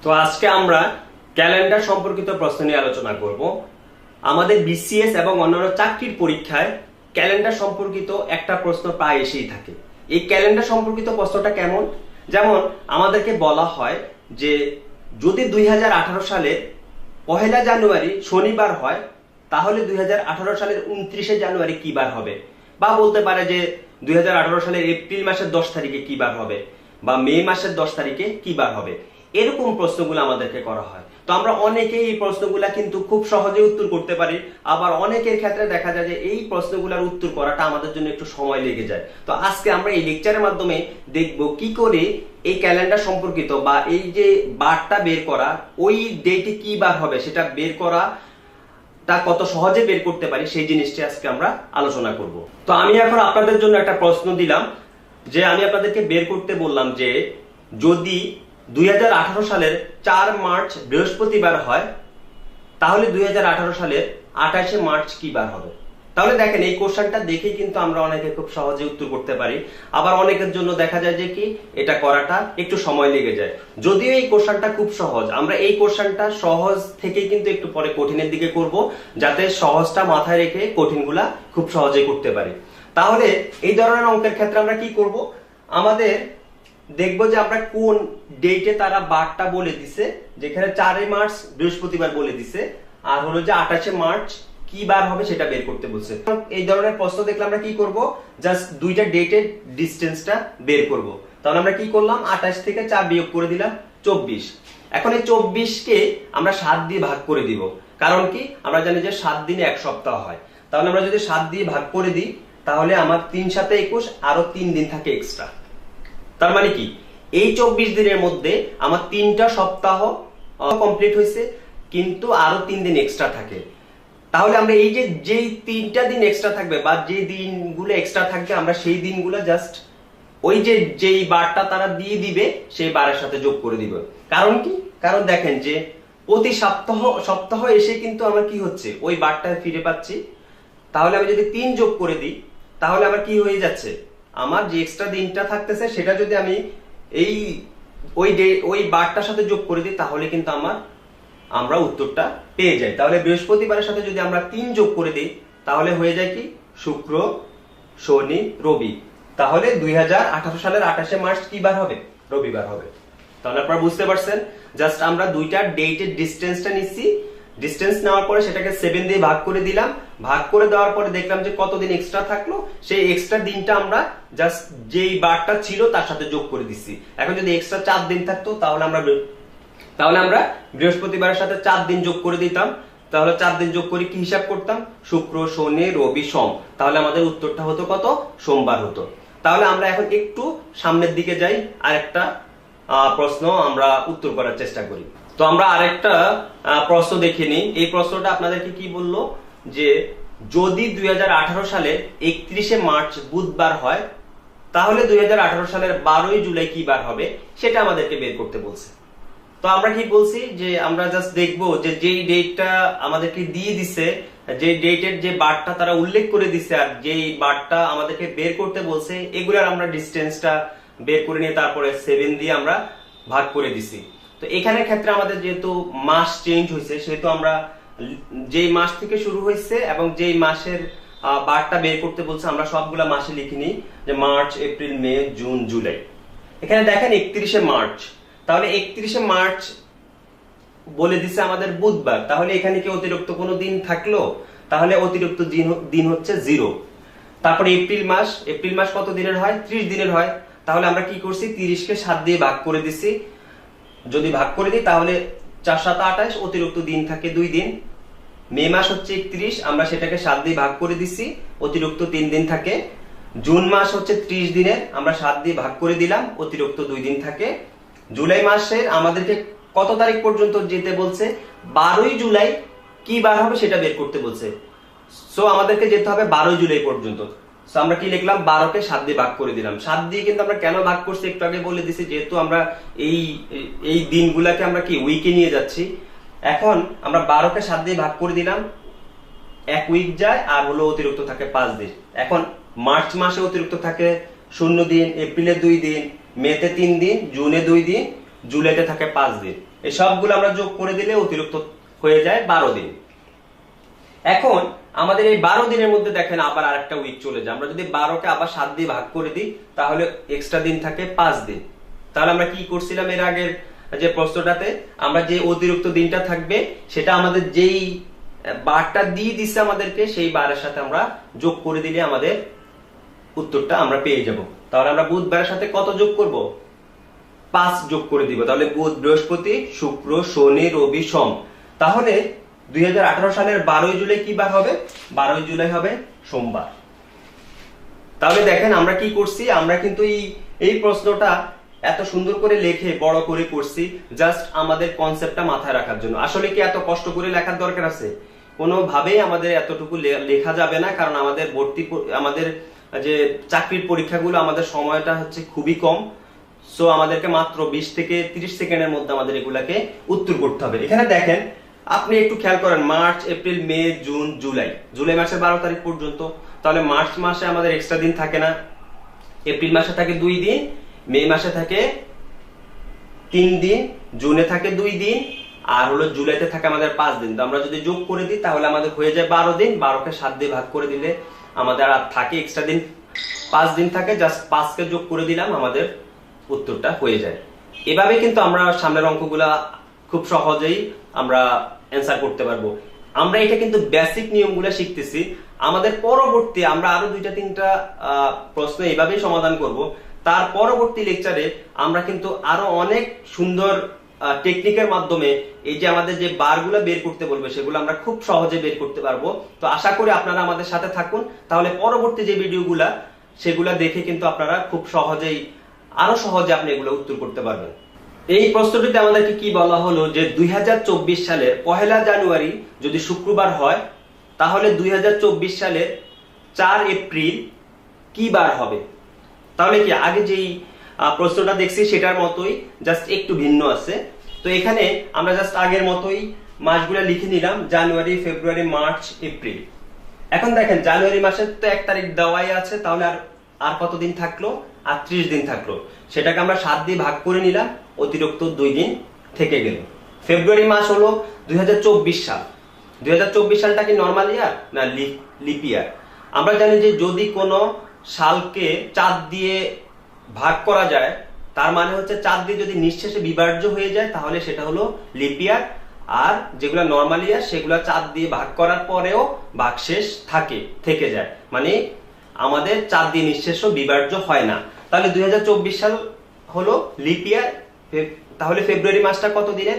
তো আজকে আমরা ক্যালেন্ডার সম্পর্কিত প্রশ্ন নিয়ে আলোচনা করব। আমাদের বিসিএস এবং অন্যান্য চাকরির পরীক্ষায় ক্যালেন্ডার সম্পর্কিত একটা প্রশ্ন প্রায় এসেই থাকে। এই ক্যালেন্ডার সম্পর্কিত প্রশ্নটা কেমন? যেমন আমাদেরকে বলা হয় যে যদি 2018 সালের 1 জানুয়ারি শনিবার হয় তাহলে 2018 সালের 29 জানুয়ারি কি বার হবে, বা বলতে পারে যে 2018 সালের এপ্রিল মাসের 10 তারিখে কি বার হবে বা মে মাসের 10 তারিখে কি বার হবে। এরকম প্রশ্নগুলো আমাদেরকে করা হয়। তো আমরা অনেকেই এই প্রশ্নগুলা কিন্তু খুব সহজে উত্তর করতে পারি, আবার অনেকের ক্ষেত্রে দেখা যায় যে এই প্রশ্নগুলোর উত্তর করাটা আমাদের জন্য একটু সময় লেগে যায়। তো আজকে আমরা এই লেকচারের মাধ্যমে দেখব কি করে এই ক্যালেন্ডার সম্পর্কিত বা এই যে বারটা বের করা, ওই ডেটে কি বার হবে সেটা বের করা তা কত সহজে বের করতে পারি সেই জিনিসটি আজকে আমরা আলোচনা করব। তো আমি এখন আপনাদের জন্য একটা প্রশ্ন দিলাম যে আমি আপনাদেরকে বের করতে বললাম যে যদি 2018 সালের 4 মার্চ বৃহস্পতিবার হয় তাহলে 2018 সালের 28 মার্চ কি বার হবে। তাহলে দেখেন এই কোশ্চেনটা দেখেই কিন্তু আমরা অনেকে খুব সহজে উত্তর করতে পারি, আবার অনেকের জন্য দেখা যায় যে কি এটা করাটা একটু সময় লেগে যায়। যদিও এই কোশ্চেনটা খুব সহজ, আমরা এই কোশ্চেনটা সহজ থেকে কিন্তু একটু পরে কঠিনের দিকে করব, যাতে সহজটা মাথায় রেখে কঠিনগুলা খুব সহজে করতে পারি। তাহলে এই ধরনের অঙ্কের ক্ষেত্রে আমরা কি করব, আমাদের দেখবো যে আমরা কোন ডেটে তারা বারটা বলে দিছে, যেখানে 4 মার্চ বৃহস্পতিবার বলে দিছে, আর হলো যে 28 মার্চ কি বার হবে সেটা বের করতে বলছে। এই ধরনের প্রশ্ন দেখলে আমরা কি করব, জাস্ট দুইটা ডেটের ডিসটেন্সটা বের করব। তাহলে আমরা কি করলাম, 28 থেকে 4 বিয়োগ করে দিলাম 24। এখন এই 24 কে আমরা 7 দিয়ে ভাগ করে দিব, কারণ কি আমরা জানি যে 7 দিনে এক সপ্তাহ হয়। তাহলে আমরা যদি 7 দিয়ে ভাগ করে দিই তাহলে আমার 3 × 7 = 21, আরো 3 দিন থাকে এক্সট্রা। তার মানে কি এই 24 দিনের মধ্যে আমার 3টা সপ্তাহ কমপ্লিট হয়েছে, কিন্তু আরো 3 দিন এক্সট্রা থাকে। তাহলে আমরা এই যে যেই 3টা দিন এক্সট্রা থাকবে বা যে দিনগুলো এক্সট্রা থাকবে আমরা সেই দিনগুলো জাস্ট ওই যে যেই বারটা তারা দিয়ে দিবে সেই বারের সাথে যোগ করে দিব। কারণ কি, কারণ দেখেন যে প্রতি সপ্তাহ এসে কিন্তু আমার কি হচ্ছে ওই বারটা ফিরে পাচ্ছি। তাহলে আমি যদি 3 যোগ করে দিই তাহলে আমার কি হয়ে যাচ্ছে, আমার যে এক্সট্রা দিনটা থাকতেছে সেটা যদি আমি এই ওই বারটার সাথে যোগ করে দিই তাহলে কিন্তু আমরা উত্তরটা পেয়ে যাই। তাহলে বৃহস্পতিবারের সাথে যদি আমরা 3 যোগ করে দিই তাহলে হয়ে যায় কি শুক্র, শনি, রবি। তাহলে 2018 সালের 28 মার্চ কি বার হবে, রবিবার হবে। তাহলে আপনারা বুঝতে পারছেন, জাস্ট আমরা দুইটা ডেটের ডিসটেন্সটা নিচ্ছি, ডিসটেন্স নেওয়ার পরে সেটাকে 7 দিয়ে ভাগ করে দিলাম, ভাগ করে দেওয়ার পরে দেখলাম যে কতদিন এক্সট্রা থাকলো, সেই এক্সট্রা দিনটা আমরা জাস্ট যেই বারটা ছিল তার সাথে যোগ করে দিচ্ছি। এখন যদি এক্সট্রা 4 দিন থাকতো তাহলে আমরা বৃহস্পতিবারের সাথে 4 দিন যোগ করে দিতাম। তাহলে 4 দিন যোগ করে কি হিসাব করতাম, শুক্র, শনি, রবি, সোম। তাহলে আমাদের উত্তরটা হতো কত, সোমবার হতো। তাহলে আমরা এখন একটু সামনের দিকে যাই, আরেকটা প্রশ্ন আমরা উত্তর করার চেষ্টা করি। তো আমরা আরেকটা প্রশ্ন দেখে নিই। এই প্রশ্নটা আপনাদেরকে কি বললো যে যদি 2018 সালে 31 মার্চ বুধবার হয় তাহলে 2018 সালের 12 জুলাই কি বার হবে সেটা আমাদেরকে বের করতে বলছে। তো আমরা কি বলছি যে আমরা জাস্ট দেখবো যে যেই ডেটটা আমাদেরকে দিয়ে দিছে, যে ডেটের যে বারটা তারা উল্লেখ করে দিছে আর যেই বারটা আমাদেরকে বের করতে বলছে, এগুলার আমরা ডিসটেন্সটা বের করে নিয়ে তারপরে 7 দিয়ে আমরা ভাগ করে দিছি। তো এখানে ক্ষেত্রে আমাদের যেহেতু মাস চেঞ্জ হয়েছে সেহেতু আমরা যেই মাস থেকে শুরু হয়েছে এবং যেই মাসের বারটা বের করতে বলছে আমরা সবগুলা মাসে লিখে নিই, যে মার্চ, এপ্রিল, মে, জুন, জুলাই। এখানে দেখেন 31 মার্চ, তাহলে 31 মার্চ বলে দিছে আমাদের বুধবার। তাহলে এখানে কি অতিরিক্ত কোনো দিন থাকলো, তাহলে অতিরিক্ত দিন হচ্ছে 0। তারপরে এপ্রিল মাস কত দিনের হয়, 30 দিনের হয়। তাহলে আমরা কি করছি, 30 কে 7 দিয়ে ভাগ করে দিছি। যদি ভাগ করে দিই তাহলে 4 × 7 = 28, অতিরিক্ত দিন থাকে 2 দিন। মে মাস হচ্ছে 31, আমরা সেটাকে 7 দিয়ে ভাগ করে দিছি, অতিরিক্ত 3 দিন থাকে। জুন মাস হচ্ছে 30 দিনের, আমরা 7 দিয়ে ভাগ করে দিলাম, অতিরিক্ত 2 দিন থাকে। জুলাই মাসের আমাদেরকে কত তারিখ পর্যন্ত যেতে বলছে, 12 জুলাই কি বার হবে সেটা বের করতে বলছে। সো আমাদেরকে যেতে হবে 12 জুলাই পর্যন্ত। সো আমরা কি লিখলাম, 12 কে 7 দিয়ে ভাগ করে দিলাম। 7 দিয়ে কিন্তু আমরা কেন ভাগ করছি একটু আগে বলে দিছি, যেহেতু আমরা এই দিনগুলাকে আমরা কি উইকে নিয়ে যাচ্ছি। এখন আমরা 12 কে 7 দিয়ে ভাগ করে দিলাম, 1 উইক যায়, আর হলো অতিরিক্ত থাকে 5 দিন। এখন মার্চ মাসে অতিরিক্ত থাকে 0 দিন, এপ্রিলে 2 দিন, মেতে 3 দিন, জুনে 2 দিন, জুলাইতে থাকে 5 দিন। এই সবগুলো আমরা যোগ করে দিলে অতিরিক্ত হয়ে যায় 12 দিন। এখন আমাদের এই 12 দিনের মধ্যে দেখেন আবার আরেকটা উইক চলে যায়। আমরা যদি 12কে আবার 7 দিয়ে ভাগ করে দিই তাহলে এক্সট্রা দিন থাকে 5 দিন। তাহলে আমরা কি করছিলাম এর আগের যে প্রশ্নটাতে, আমরা যে অতিরিক্ত দিনটা থাকবে সেটা আমাদের যেই বারটা দিয়ে দিচ্ছে আমাদেরকে, সেই বারের সাথে আমরা যোগ করে দিলে আমাদের উত্তরটা আমরা পেয়ে যাব। তাহলে আমরা বুধবারের সাথে কত যোগ করব? 5 যোগ করে দিব। তাহলে বুধ, বৃহস্পতি, শুক্র, শনি, রবি, সোম। তাহলে 2018 সালের 12 জুলাই কি বার হবে? 12 জুলাই হবে সোমবার। তাহলে দেখেন আমরা কি করছি, আমরা কিন্তু এই প্রশ্নটা এত সুন্দর করে লিখে বড় করে করছি জাস্ট আমাদের কনসেপ্টটা মাথায় রাখার জন্য। আসলে কি এত কষ্ট করে লেখার দরকার আছে? কোনোভাবেই আমাদের এতটুকু লেখা যাবে না, কারণ আমাদের যে চাকরির পরীক্ষাগুলো আমাদের সময়টা হচ্ছে খুবই কম। সো আমাদেরকে মাত্র 20 থেকে 30 সেকেন্ডের মধ্যে আমাদের এগুলাকে উত্তর করতে হবে। এখানে দেখেন আপনি একটু খেয়াল করেন, মার্চ, এপ্রিল, মে, জুন, জুলাই মাসের 12 তারিখ পর্যন্ত। তাহলে মার্চ মাসে আমাদের এক্সট্রা দিন থাকে না, এপ্রিল মাসে থাকে 2 দিন, মে মাসে থাকে 3 দিন, জুনে থাকে 2 দিন, আর হলো জুলাইতে থাকে আমাদের 5 দিন। তো আমরা যদি যোগ করে দিই তাহলে আমাদের হয়ে যায় 12 দিন। 12কে 7 দিয়ে ভাগ করে দিলে আমাদের আর থাকে এক্সট্রা দিন 5 দিন থাকে। জাস্ট 5কে যোগ করে দিলাম, আমাদের উত্তরটা হয়ে যায়। এভাবে কিন্তু আমরা সামনের অঙ্কগুলা খুব সহজেই আমরা অ্যান্সার করতে পারবো। আমরা এটা কিন্তু বেসিক নিয়মগুলো শিখতেছি। আমাদের পরবর্তী আমরা আরো 2-3টা প্রশ্ন এইভাবেই সমাধান করব। তার পরবর্তী লেকচারে আমরা কিন্তু আরো অনেক সুন্দর টেকনিকের মাধ্যমে এই যে আমাদের যে বারগুলো বের করতে বলবে সেগুলো আমরা খুব সহজে বের করতে পারবো। তো আশা করি আপনারা আমাদের সাথে থাকুন, তাহলে পরবর্তী যে ভিডিওগুলা সেগুলা দেখে কিন্তু আপনারা খুব সহজেই আরো সহজে আপনি এগুলো উত্তর করতে পারবেন। এই প্রশ্নটিতে আমাদেরকে কি বলা হলো যে 2024 সালের 1 জানুয়ারি যদি শুক্রবার হয় তাহলে 2024 সালের 4 এপ্রিল কি বার হবে? তাহলে কি আগে যেই প্রশ্নটা দেখছি সেটার মতোই, জাস্ট একটু ভিন্ন আছে। তো এখানে আমরা জাস্ট আগের মতোই মাসগুলো লিখে নিলাম, জানুয়ারি, ফেব্রুয়ারি, মার্চ, এপ্রিল। এখন দেখেন জানুয়ারি মাসের তো 1 তারিখ দেওয়াই আছে, তাহলে আর কত দিন থাকলো? আর 30 দিন থাকলো। সেটাকে আমরা 7 দিয়ে ভাগ করে নিলাম, অতিরিক্ত 2 দিন থেকে গেল। ফেব্রুয়ারি মাস হলো 2024 সাল। 2024 সালটা কি নরমাল ইয়ার না লিপ ইয়ার? আমরা জানি যে যদি কোনো সালকে 4 দিয়ে ভাগ করা যায়, তার মানে হচ্ছে 4 দিয়ে যদি নিঃশেষে বিভাজ্য হয়ে যায় তাহলে সেটা হলো লিপ ইয়ার। আর যেগুলো নরমাল ইয়ার সেগুলো 4 দিয়ে ভাগ করার পরেও ভাগশেষ থেকে যায়, মানে আমাদের 4 দিয়ে নিঃশেষও বিভাজ্য হয় না। তাহলে 2024 সাল হলো লিপ ইয়ার। তাহলে ফেব্রুয়ারি মাসটা কত দিনের?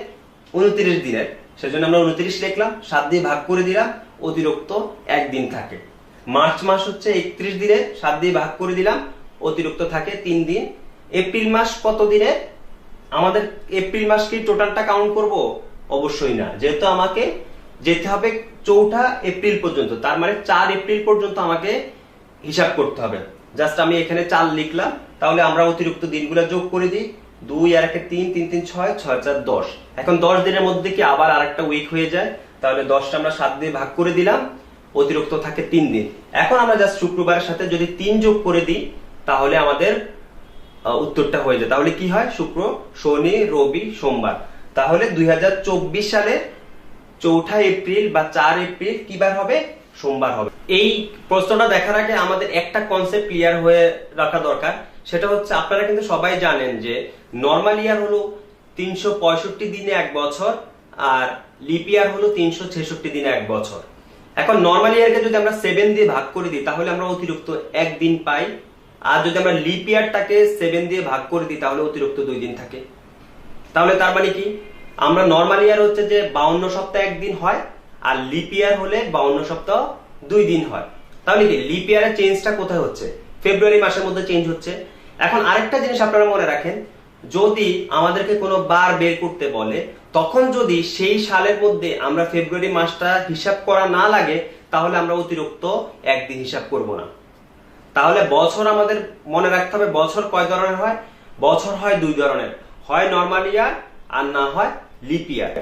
29 দিনের। সেজন্য আমরা 29 লিখলাম, 7 দিয়ে ভাগ করে দিলাম, অতিরিক্ত 1 দিন থাকে। মার্চ মাস হচ্ছে 31 দিনের, 7 দিয়ে ভাগ করে দিলাম, অতিরিক্ত থাকে 3 দিন। এপ্রিল মাস কত দিনে? আমাদের এপ্রিল মাস কি টোটালটা কাউন্ট করব? অবশ্যই না, যেহেতু আমাকে যেতে হবে 4 এপ্রিল পর্যন্ত, তার মানে 4 এপ্রিল পর্যন্ত আমাকে হিসাব করতে হবে। জাস্ট আমি এখানে 4 লিখলাম, তাহলে আমরা অতিরিক্ত দিনগুলো যোগ করে দিই। 2 আর 1 3, 3 3 6, 6 4 10। এখন 10 দিনের মধ্যে কি আবার আরেকটা উইক হয়ে যায়, তাহলে 10টা আমরা 7 দিয়ে ভাগ করে দিলাম, অতিরিক্ত থাকে 3 দিন। এখন আমরা জাস্ট শুক্রবারের সাথে যদি 3 যোগ করে দিই তাহলে আমাদের উত্তরটা হয়ে যায়। তাহলে কি হয়? শুক্র, শনি, রবি, সোমবার। তাহলে 2024 সালের 4 এপ্রিল বা 4 এপ্রিল কি বার হবে? সোমবার হবে। এই প্রশ্নটা দেখার আগে আমাদের একটা কনসেপ্ট ক্লিয়ার হয়ে রাখা দরকার, সেটা হচ্ছে আপনারা কিন্তু সবাই জানেন যে নরমাল ইয়ার হলো 365 দিনে 1 বছর, আর লিপ ইয়ার হলো 366 দিনে 1 বছর। এখন নরমাল ইয়ারকে যদি আমরা 7 দিয়ে ভাগ করে দিই তাহলে আমরা অতিরিক্ত 1 দিন পাই, আর যদি আমরা লিপ ইয়ারটাকে 7 দিয়ে ভাগ করে দিই তাহলে অতিরিক্ত 2 দিন থাকে। তাহলে তার মানে কি, আমরা নরমাল ইয়ার হচ্ছে যে 52 সপ্তাহ 1 দিন হয়, আর লিপ ইয়ার হলে 52 সপ্তাহ 2 দিন হয়। তাহলে কি লিপ ইয়ারের চেঞ্জটা কোথায় হচ্ছে? ফেব্রুয়ারি মাসের মধ্যে চেঞ্জ হচ্ছে। এখন আরেকটা জিনিস আপনারা মনে রাখেন, যদি আমাদেরকে কোনো বার বের করতে বলে তখন যদি সেই সালের মধ্যে আমরা ফেব্রুয়ারি মাসটা হিসাব করা না লাগে তাহলে আমরা অতিরিক্ত 1 দিন হিসাব করব না। তাহলে বছর আমাদের মনে রাখতে হবে, বছর কয় ধরনের হয়? বছর হয় 2 ধরনের, হয় নরমাল ইয়ার আর না হয় লিপ ইয়ার।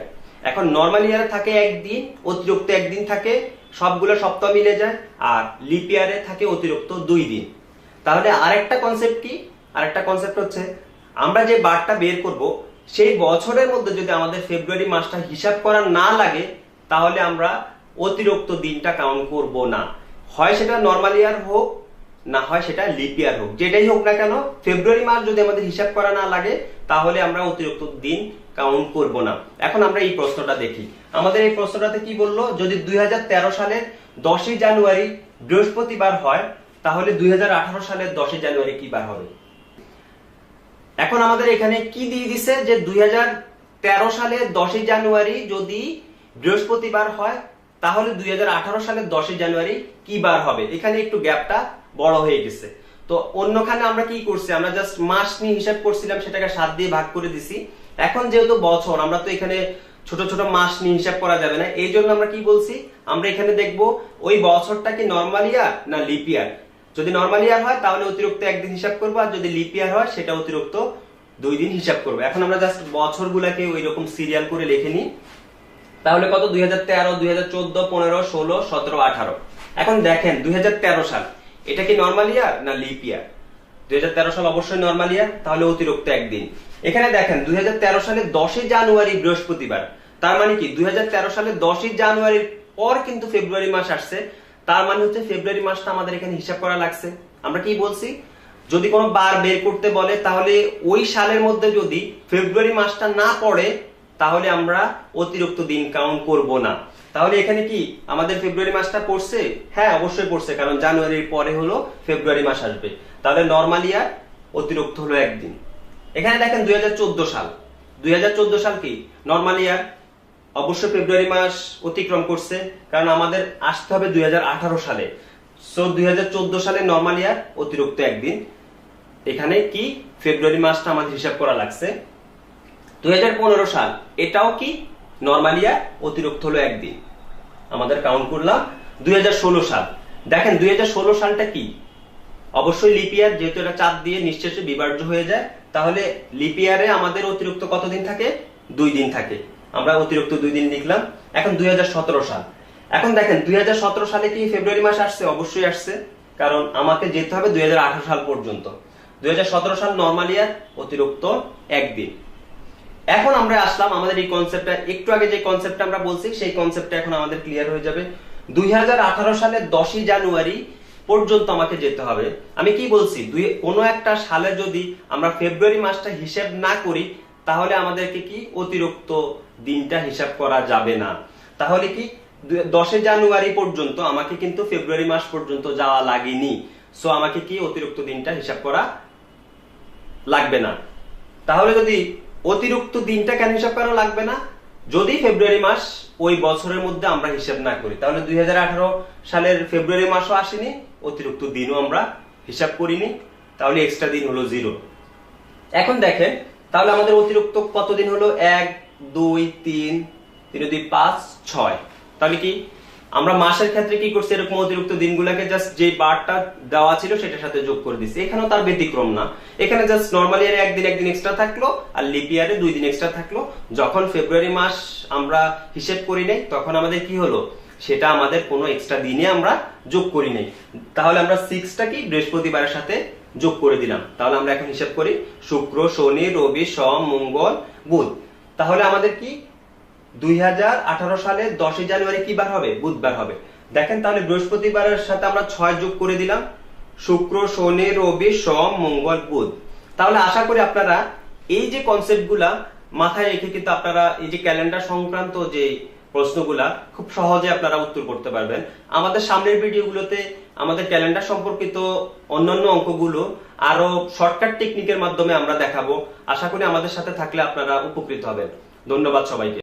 এখন নরমাল ইয়ারে থাকে 1 দিন, অতিরিক্ত 1 দিন থাকে, সবগুলো সপ্তাহ মিলে যায়। আর লিপ ইয়ারে থাকে অতিরিক্ত 2 দিন। তাহলে আরেকটা কনসেপ্ট কি? আরেকটা কনসেপ্ট হচ্ছে আমরা যে বারটা বের করব সেই বছরের মধ্যে যদি আমাদের ফেব্রুয়ারি মাসটা হিসাব করা না লাগে তাহলে আমরা অতিরিক্ত দিনটা কাউন্ট করব না। হয় সেটা নর্মাল ইয়ার হোক, না হয় সেটা লিপ ইয়ার হোক, যেটাই হোক না কেন ফেব্রুয়ারি মাস যদি আমাদের হিসাব করা না লাগে তাহলে আমরা অতিরিক্ত দিন কাউন্ট করব না। এখন আমরা এই প্রশ্নটা দেখি। আমাদের এই প্রশ্নটাতে কি বললো, যদি 2013 সালের 10ই জানুয়ারি বৃহস্পতিবার হয় তাহলে 2018 সালের 10ই জানুয়ারি কি বার হবে। এখন আমাদের এখানে কি দিয়ে দিছে যে 2013 সালের 10ই জানুয়ারি যদি বৃহস্পতিবার হয় তাহলে 2018 সালের 10ই জানুয়ারি কি বার হবে। এখানে একটু গ্যাপটা বড় হয়ে গেছে। তো অন্যখানে আমরা কি করছি, আমরা জাস্ট মাস নিয়ে হিসাব করছিলাম, সেটাকে 7 দিয়ে ভাগ করে দিছি। এখন যেহেতু বছর, আমরা তো এখানে ছোট ছোট মাস নিয়ে হিসাব করা যাবে না, এই জন্য আমরা কি বলছি, আমরা এখানে দেখব ওই বছরটা কি নর্মাল ইয়ার না লিপ ইয়ার। যদি নর্মাল ইয়ার হয় তাহলে অতিরিক্ত একদিন হিসাব করবো, আর যদি লিপ ইয়ার হয় সেটা অতিরিক্ত 2 দিন হিসাব করবো। এখন আমরা জাস্ট বছরগুলোকে ওই রকম সিরিয়াল করে লিখে নিই। তাহলে কত, 2013, 2014, 15, 16, 17, 18। এখন দেখেন 2013 সাল এটা কি নর্মাল ইয়ার না লিপ ইয়ার। 2013 সাল অবশ্যই নর্মাল ইয়ার, তাহলে অতিরিক্ত একদিন। এখানে দেখেন 2013 সালের 10ই জানুয়ারি বৃহস্পতিবার, তার মানে কি 2013 সালের 10ই জানুয়ারির পর কিন্তু ফেব্রুয়ারি মাস আসছে, তার মানে হচ্ছে ফেব্রুয়ারি মাসটা আমাদের এখানে হিসাব করা লাগছে। আমরা কি বলছি, যদি কোনো বার বের করতে বলে তাহলে ওই সালের মধ্যে যদি ফেব্রুয়ারি মাসটা না পড়ে তাহলে আমরা অতিরিক্ত দিন কাউন্ট করব না। তাহলে এখানে কি আমাদের ফেব্রুয়ারি মাসটা পড়ছে? হ্যাঁ অবশ্যই পড়ছে, কারণ জানুয়ারির পরে হলো ফেব্রুয়ারি মাস আসবে। তাহলে নর্মাল ইয়ার অতিরিক্ত হলো একদিন। এখানে দেখেন 2014 সাল, 2014 সাল কি নর্মাল ইয়ার, অবশ্যই ফেব্রুয়ারি মাস অতিক্রম করছে, কারণ আমাদের আসতে হবে 2018 সালে। সো 2014 সালে নর্মাল ইয়ার অতিরিক্ত একদিন। এখানে কি ফেব্রুয়ারি মাসটা আমাদের হিসাব করা লাগছে। 2015 সাল এটাও কি নর্মাল ইয়ার, অতিরিক্ত হলো একদিন, আমাদের কাউন্ট করলাম। 2016 সাল, দেখেন 2016 সালটা কি অবশ্যই লিপ ইয়ার, যেহেতু এটা 4 দিয়ে নিঃশেষে বিভাজ্য হয়ে যায়, তাহলে লিপ ইয়ারে আমাদের অতিরিক্ত কত দিন থাকে, 2 দিন থাকে। আমরা অতিরিক্ত 2 দিন লিখলাম। এখন 2017 সাল, এখন দেখেন 2017 সালে কি ফেব্রুয়ারি মাস আসছে? অবশ্যই আসছে, কারণ আমাকে যেতে হবে 2018 সাল পর্যন্ত। 2017 সাল নর্মাল ইয়ার, অতিরিক্ত একদিন। এখন আমরা আসলাম আমাদের এই কনসেপ্টটা, একটু আগে যে কনসেপ্টটা আমরা বলছি সেই কনসেপ্টটা এখন আমাদের ক্লিয়ার হয়ে যাবে। 2018 সালের 10ই জানুয়ারি পর্যন্ত আমাকে যেতে হবে। আমি কি বলছি, কোনো একটা সালে যদি আমরা ফেব্রুয়ারি মাসটা হিসাব না করি তাহলে আমাদেরকে কি অতিরিক্ত দিনটা হিসাব করা যাবে না। তাহলে কি 10 জানুয়ারি পর্যন্ত আমাকে কিন্তু ফেব্রুয়ারি মাস পর্যন্ত যাওয়া লাগেনি। সো আমাকে কি অতিরিক্ত দিনটা হিসাব করা লাগবে না। তাহলে যদি অতিরিক্ত দিনটা কেন হিসাব করা লাগবে না, যদি ফেব্রুয়ারি মাস ওই বছরের মধ্যে আমরা হিসাব না করি, তাহলে 2018 সালের ফেব্রুয়ারি মাসও আসেনি, অতিরিক্ত দিনও আমরা হিসাব করিনি, তাহলে এক্সট্রা দিন হলো 0। এখন দেখেন তাহলে আমাদের অতিরিক্ত কত দিন হলো, 1, 2, 3, 3, 2, 5, 6। তাহলে কি আমরা মাসের ক্ষেত্রে কি করছি, এরকম অতিরিক্ত দিনগুলোকে জাস্ট যে বারটা দেওয়া ছিল সেটার সাথে যোগ করে দিচ্ছি। এখানেও তার ব্যতিক্রম না, এখানে জাস্ট নর্মাল ইয়ারে একদিন এক্সট্রা থাকলো, আর লিপ ইয়ারে 2 দিন এক্সট্রা থাকলো। যখন ফেব্রুয়ারি মাস আমরা হিসেব করি নাই তখন আমাদের কি হলো, সেটা আমাদের কোনো এক্সট্রা দিনে আমরা যোগ করি নাই। তাহলে আমরা 6টা কি বৃহস্পতিবারের সাথে যোগ করে দিলাম। তাহলে আমরা এখন হিসাব করি শুক্র, শনি, রবি, সোম, মঙ্গল, বুধ। তাহলে আমাদের কি 2018 সালে 10ই জানুয়ারি কি বার হবে, বুধবার হবে। দেখেন তাহলে বৃহস্পতিবারের সাথে আমরা 6 যোগ করে দিলাম, শুক্র, শনি, রবি, সোম, মঙ্গল, বুধ। তাহলে আশা করি আপনারা এই যে কনসেপ্টগুলা মাথায় রেখে কিন্তু আপনারা এই যে ক্যালেন্ডার সংক্রান্ত যে প্রশ্নগুলা খুব সহজে আপনারা উত্তর করতে পারবেন। আমাদের সামনের ভিডিওগুলোতে আমাদের ক্যালেন্ডার সম্পর্কিত অন্যান্য অঙ্কগুলো আরো শর্টকাট টেকনিকের মাধ্যমে আমরা দেখাবো। আশা করি আমাদের সাথে থাকলে আপনারা উপকৃত হবেন। ধন্যবাদ সবাইকে।